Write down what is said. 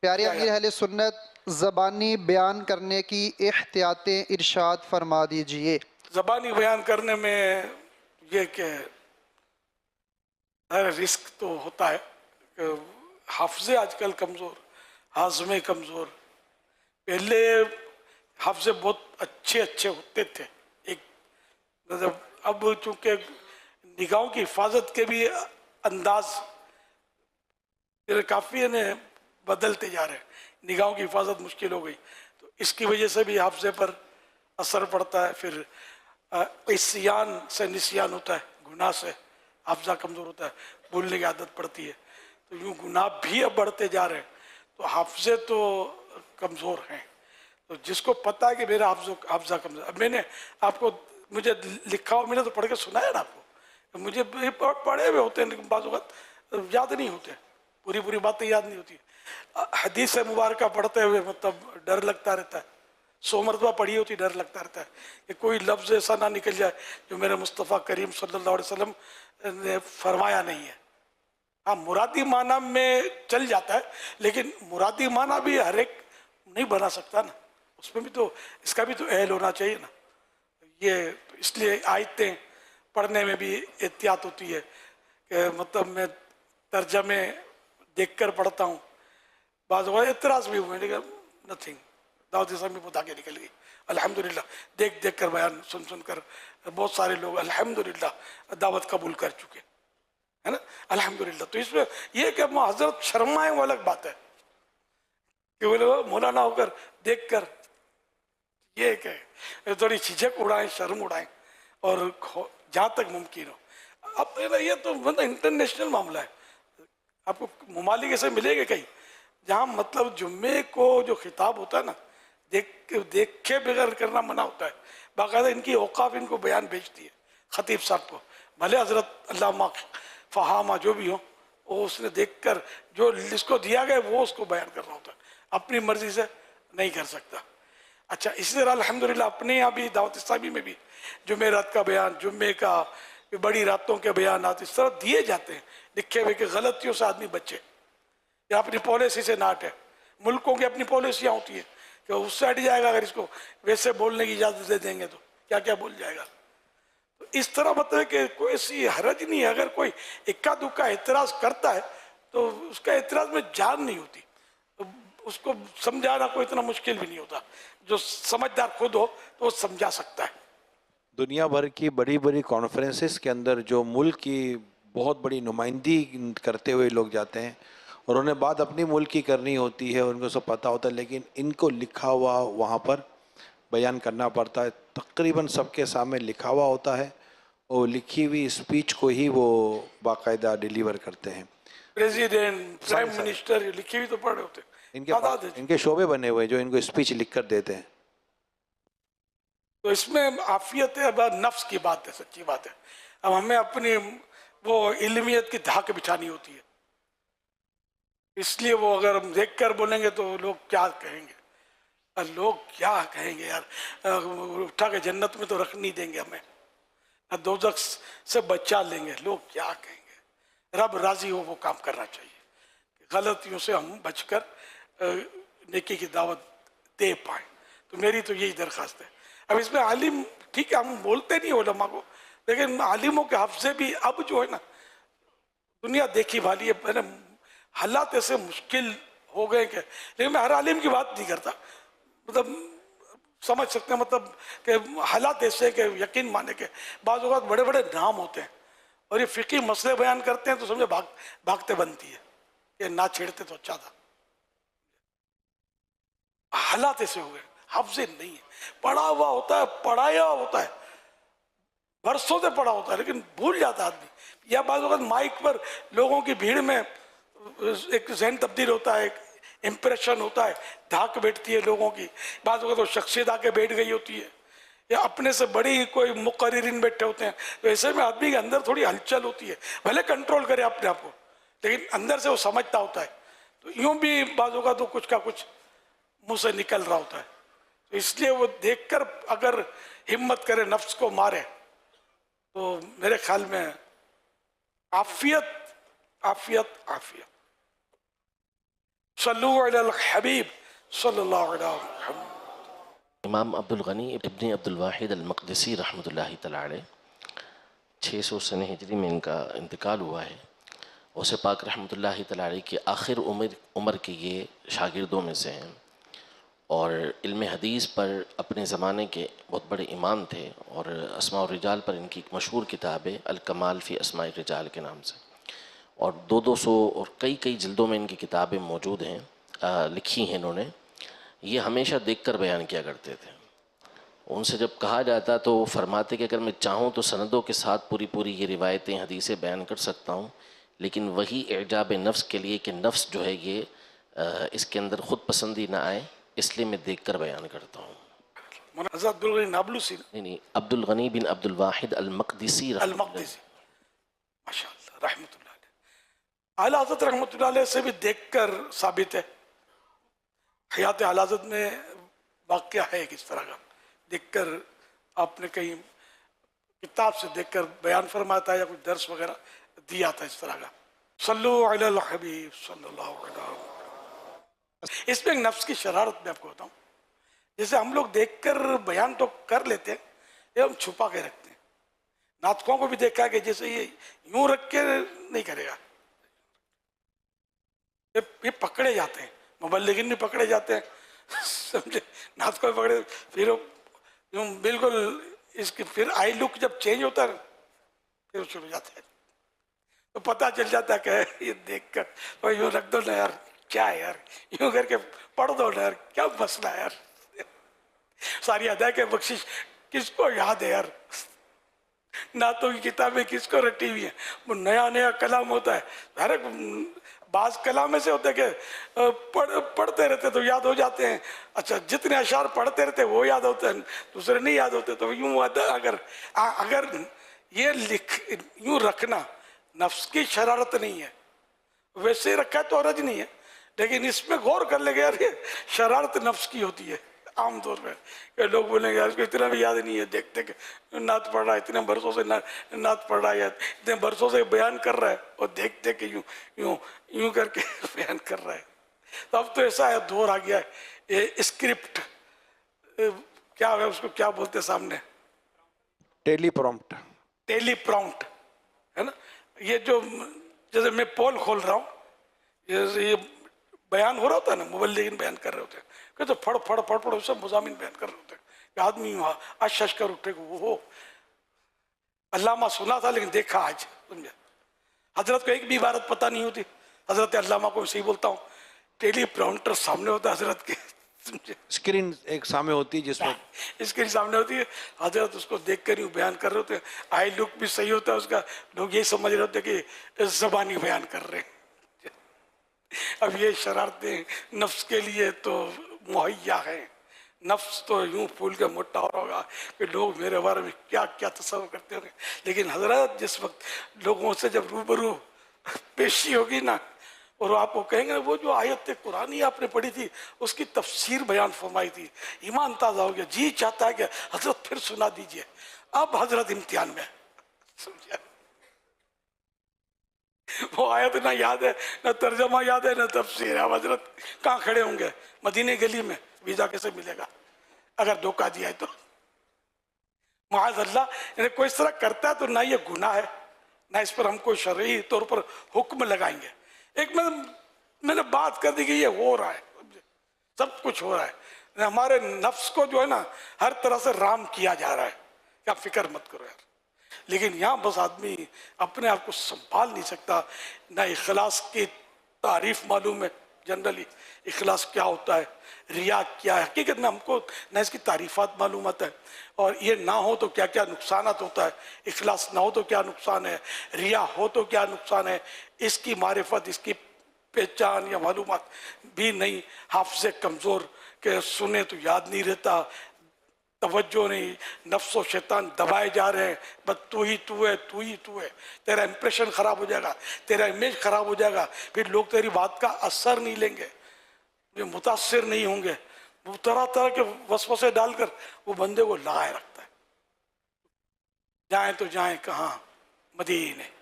پیارے امیر اہل سنت، زبانی بیان کرنے کی احتیاطیں ارشاد فرما دیجئے۔ زبانی بیان کرنے میں یہ کہ ہر رسک تو ہوتا ہے کہ حافظے آج کل کمزور، ہاضمے کمزور. پہلے حافظے بہت اچھے اچھے ہوتے تھے. ایک مطلب اب چونکہ نگاہوں کی حفاظت کے بھی انداز کافی بدلتے جا رہے ہیں، نگاہوں کی حفاظت مشکل ہو گئی، تو اس کی وجہ سے بھی حافظے پر اثر پڑتا ہے. پھر عصیان سے نسیان ہوتا ہے، گناہ سے حافظہ کمزور ہوتا ہے، بھولنے کی عادت پڑتی ہے. تو یوں گناہ بھی اب بڑھتے جا رہے ہیں، تو حافظے تو کمزور ہیں. تو جس کو پتہ ہے کہ میرا حافظہ کمزور، اب میں نے آپ کو مجھے لکھا ہوا، میں نے تو پڑھ کے سنایا نا آپ کو، مجھے پڑھے ہوئے ہوتے ہیں لیکن بعض اوقات یاد نہیں ہوتے، پوری باتیں یاد نہیں ہوتی. حدیث مبارکہ پڑھتے ہوئے مطلب ڈر لگتا رہتا ہے، 100 مرتبہ پڑھی ہوتی ڈر لگتا رہتا ہے کہ کوئی لفظ ایسا نہ نکل جائے جو میرے مصطفیٰ کریم صلی اللہ علیہ وسلم نے فرمایا نہیں ہے. ہاں مرادی معنی میں چل جاتا ہے، لیکن مرادی معنی بھی ہر ایک نہیں بنا سکتا نا، اس میں بھی تو اس کا بھی تو اہل ہونا چاہیے نا. یہ اس لیے آیتیں پڑھنے میں بھی احتیاط ہوتی ہے کہ مطلب میں ترجمے دیکھ کر پڑھتا ہوں. بعض اوقات اعتراض بھی ہوئے لیکن نتھنگ، دعوت اسلامی بہت آگے نکل گئی الحمدللہ. دیکھ کر بیان سن کر بہت سارے لوگ الحمدللہ دعوت قبول کر چکے ہے نا الحمدللہ. تو اس میں یہ کہ حضرت شرمائیں وہ الگ بات ہے کہ وہ لوگ مولانا ہو کر دیکھ کر یہ کہ تھوڑی جھجک اڑائیں، شرم اڑائیں، اور جہاں تک ممکن ہو. اب یہ تو انٹرنیشنل معاملہ ہے، آپ کو ممالک ایسے ملے گے کہیں جہاں مطلب جمعے کو جو خطاب ہوتا ہے نا دیکھے بغیر کرنا منع ہوتا ہے. باقاعدہ ان کی اوقاف ان کو بیان بھیجتی ہے خطیب صاحب کو، بھلے حضرت علامہ فہامہ جو بھی ہو، وہ اس نے دیکھ کر جو جس کو دیا گیا وہ اس کو بیان کرنا ہوتا ہے، اپنی مرضی سے نہیں کر سکتا. اچھا اسی طرح الحمدللہ اپنے یہاں بھی دعوت اسلامی میں بھی جمعرات کا بیان، جمعے کا، بڑی راتوں کے بیانات اس طرح دیے جاتے ہیں لکھے ہوئے کہ غلطیوں سے آدمی بچے یا اپنی پالیسی سے نہ ہٹے. ملکوں کی اپنی پالیسیاں ہوتی ہیں کہ اس سے ہٹ جائے گا، اگر اس کو ویسے بولنے کی اجازت دے دیں گے تو کیا کیا بول جائے گا. تو اس طرح مطلب ہے کہ کوئی ایسی حرج نہیں ہے، اگر کوئی اکا دکا اعتراض کرتا ہے تو اس کا اعتراض میں جان نہیں ہوتی، اس کو سمجھانا کوئی اتنا مشکل بھی نہیں ہوتا. جو سمجھدار خود ہو تو وہ سمجھا سکتا ہے. دنیا بھر کی بڑی بڑی کانفرنسز کے اندر جو ملک کی بہت بڑی نمائندگی کرتے ہوئے لوگ جاتے ہیں اور انہیں بات اپنی ملک کی کرنی ہوتی ہے، ان کو سب پتہ ہوتا ہے، لیکن ان کو لکھا ہوا وہاں پر بیان کرنا پڑتا ہے. تقریباً سب کے سامنے لکھا ہوا ہوتا ہے، اور لکھی ہوئی اسپیچ کو ہی وہ باقاعدہ ڈیلیور کرتے ہیں. پریزیڈنٹ، پرائم منسٹر یہ لکھی ہوئی تو پڑھ رہے ہوتے تعداد ہے. ان کے شعبے بنے ہوئے جو ان کو اسپیچ لکھ کر دیتے ہیں. تو اس میں عافیت ہے، نفس کی بات ہے، سچی بات ہے. اب ہمیں اپنی وہ علمیت کی دھاک بچھانی ہوتی ہے، اس لیے وہ اگر ہم دیکھ کر بولیں گے تو لوگ کیا کہیں گے، لوگ کیا کہیں گے یار، اٹھا کے جنت میں تو رکھ نہیں دیں گے ہمیں، دوزخ سے بچا لیں گے، لوگ کیا کہیں گے. رب راضی ہو وہ کام کرنا چاہیے، غلطیوں سے ہم بچ کر نیکی کی دعوت دے پائیں. تو میری تو یہی درخواست ہے. اب اس میں عالم ٹھیک ہے، ہم بولتے نہیں علماء کو، لیکن عالموں کے حفظے بھی اب جو ہے نا دنیا دیکھی بھالی ہے، حالات ایسے مشکل ہو گئے کہ، لیکن میں ہر عالم کی بات نہیں کرتا، مطلب سمجھ سکتے ہیں مطلب کہ حالات ایسے کہ یقین مانے کہ بعض اوقات بڑے بڑے نام ہوتے ہیں اور یہ فقہی مسئلے بیان کرتے ہیں تو سمجھے بھاگتے بنتی ہے کہ نہ چھیڑتے تو اچھا تھا. حالات ایسے ہو گئے، حفظ نہیں ہے، پڑھا ہوا ہوتا ہے، پڑھایا ہوتا ہے، برسوں سے پڑھا ہوتا ہے، لیکن بھول جاتا آدمی. یا بعض اوقات مائک پر لوگوں کی بھیڑ میں ایک ذہن تبدیل ہوتا ہے، ایک امپریشن ہوتا ہے، دھاک بیٹھتی ہے لوگوں کی. بعض اوقات وہ شخصیت آ کے بیٹھ گئی ہوتی ہے، یا اپنے سے بڑی کوئی مقررین بیٹھے ہوتے ہیں، تو ایسے میں آدمی کے اندر تھوڑی ہلچل ہوتی ہے، بھلے کنٹرول کرے اپنے آپ کو لیکن اندر سے وہ سمجھتا ہوتا ہے. تو یوں بھی بعض اوقات تو کچھ کا کچھ منہ سے نکل رہا ہوتا ہے. تو اس لیے وہ دیکھ کر اگر ہمت کرے نفس کو مارے تو میرے خیال میں عافیت عافیت عافیت. सल्लु अलल हबीब सल्लल्लाहु अलैहि वसल्लम। इमाम अब्दुल गनी इब्न अब्दुल वाहिद अल-मक़दिसी रहमतुल्लाहि तआला अलैह 600 सने हिजरी में इनका इंतकाल हुआ है। उसे पाक रहमतुल्लाहि तआला अलैह की आखिर उम्र के ये शागिर्दों में से हैं और इल्म हदीस पर अपने ज़माने के बहुत बड़े इमाम थे और अस्मा और रिजाल पर इनकी एक मशहूर किताब है अल-कमाल फ़ी अस्माए रिजाल के नाम से, और 200 और कई जिल्दों में इनकी किताबें मौजूद हैं, लिखी हैं इन्होंने। ये हमेशा देखकर बयान किया करते थे। उनसे जब कहा जाता तो वो फरमाते कि अगर मैं चाहूँ तो सनदों के साथ पूरी ये रिवायतें हदीसें बयान कर सकता हूँ, लेकिन वही एजाब नफ्स के लिए कि नफ्स जो है ये इसके अंदर ख़ुद पसंदी ना आए, इसलिए मैं देख कर बयान करता हूँ। अब्दुल गनी नाबलूसी नहीं, अब्दुल गनी बिन अब्दुल वाहिद अल-मक़दिसी माशाअल्लाह रहमतुल्लाह अलैह। आला हज़रत रहमतुल्लाह अलैह से भी देखकर साबित है। हयात आला हज़रत में वाक़या है किस तरह का, देखकर आपने कहीं किताब से देखकर बयान फरमाया था या कुछ दर्स वगैरह दिया था इस तरह का। सल्लु अलल हबीब सल्लल्लाहु अलैहि वसल्लम। इसमें एक नफ्स की शरारत मैं आपको बताऊँ, जैसे हम लोग देखकर बयान तो कर लेते हैं, ये हम छुपा के रखते हैं। नातकों को भी देखा है कि जैसे ये यूं रख के नहीं करेगा, ये पकड़े जाते हैं, मुबल्लिगीन भी पकड़े जाते हैं, समझे, नातकों पकड़े, फिर यूं बिल्कुल इसकी फिर आई लुक जब चेंज होता है फिर शुरू हो जाता है, तो पता चल जाता है कि ये देखकर तो यूं रख दो ना यार, क्या है यार, यूं करके पढ़ दो ना यार, क्या मसला है यार। सारी अदा के बख्शिश किसको याद है यार, नातों की किताबें किसको रटी हुई है, वो नया कलाम होता है। हर बाज कलाम ऐसे होते कि पढ़ते रहते तो याद हो जाते हैं, अच्छा जितने अशार पढ़ते रहते वो याद होते हैं, दूसरे नहीं याद होते। तो यूं अगर ये यूं रखना नफ्स की शरारत नहीं है, वैसे रखा तो हरज नहीं है, लेकिन इसमें गौर कर लेंगे यार ये शरारत नफ्स की होती है आम तौर पे, कि लोग बोलेंगे यार इसको इतना भी याद नहीं है, देखते कि नात पढ़ रहा है, इतने बरसों से नात पढ़ रहा है, इतने बरसों से बयान कर रहा है, और देखते कि यूं यूं यूं करके बयान कर रहा है। तो अब तो ऐसा है, दौर आ गया है, ये स्क्रिप्ट क्या है उसको क्या बोलते हैं सामने, टेलीप्रॉम्प्ट है ना। ये जो जैसे मैं पोल खोल रहा हूँ, ये बयान हो रहा होता है ना, मुबल्लिगीन बयान कर रहे होते हैं, कि तो फड़ सब मुजामिन बयान कर रहे होते हैं, कि आदमी अश कर उठे वो अल्लामा सुना था लेकिन देखा आज, समझे। हजरत को एक भी इबारत पता नहीं होती, हजरत अल्लामा को सही बोलता हूँ, टेलीप्रॉम्प्टर सामने होता है हजरत के, समझे, स्क्रीन एक सामने होती है जिसमें स्क्रीन सामने होती है, हजरत उसको देख कर ही बयान कर रहे होते हैं, आई लुक भी सही होता है उसका, लोग ये समझ रहे होते हैं कि ज़बानी बयान कर रहे हैं। अब ये शरारतें नफ्स के लिए तो मुहैया है, नफ्स तो यूं फूल के मोटा हो होगा कि लोग मेरे बारे में क्या क्या तस्वर करते होंगे, लेकिन हजरत जिस वक्त लोगों से जब रूबरू पेशी होगी ना, और आपको कहेंगे वो जो आयत कुरानी आपने पढ़ी थी उसकी तफसीर बयान फरमाई थी, ईमान ताज़ा हो गया, जी चाहता है कि हजरत फिर सुना दीजिए। अब हजरत इम्तिहान में, समझे, वो आयत ना याद है, ना तर्जमा याद है, ना तफसीर है। हजरत कहाँ खड़े होंगे, मदीने गली में, वीजा कैसे मिलेगा अगर धोखा दिया है तो। माज़ अल्लाह, कोई इस तरह करता है तो ना ये गुनाह है, ना इस पर हम कोई शरई तौर पर हुक्म लगाएंगे। एक मैंने बात कर दी कि ये हो रहा है, सब कुछ हो रहा है, हमारे नफ्स को जो है ना हर तरह से राम किया जा रहा है, क्या फिक्र मत करो यार। लेकिन यहाँ बस आदमी अपने आप को संभाल नहीं सकता, ना इखलास की तारीफ मालूम है, जनरली इखलास क्या होता है, रिया क्या है, हकीकत में हमको ना इसकी तारीफात मालूम आता है, और ये ना हो तो क्या क्या नुकसानात होता है, इखलास ना हो तो क्या नुकसान है, रिया हो तो क्या नुकसान है, इसकी मारिफत, इसकी पहचान या मालूमात भी नहीं, हाफ़िज़े कमज़ोर के सुने तो याद नहीं रहता, तवज्जो नहीं, नफ्स और शैतान दबाए जा रहे हैं, बस तू ही तू है, तेरा इंप्रेशन ख़राब हो जाएगा, तेरा इमेज ख़राब हो जाएगा, फिर लोग तेरी बात का असर नहीं लेंगे, वे मुतासिर नहीं होंगे। वो तरह तरह के वसवसे डालकर वो बंदे को लगाए रखता है। जाएं तो जाएं कहाँ, मदीने।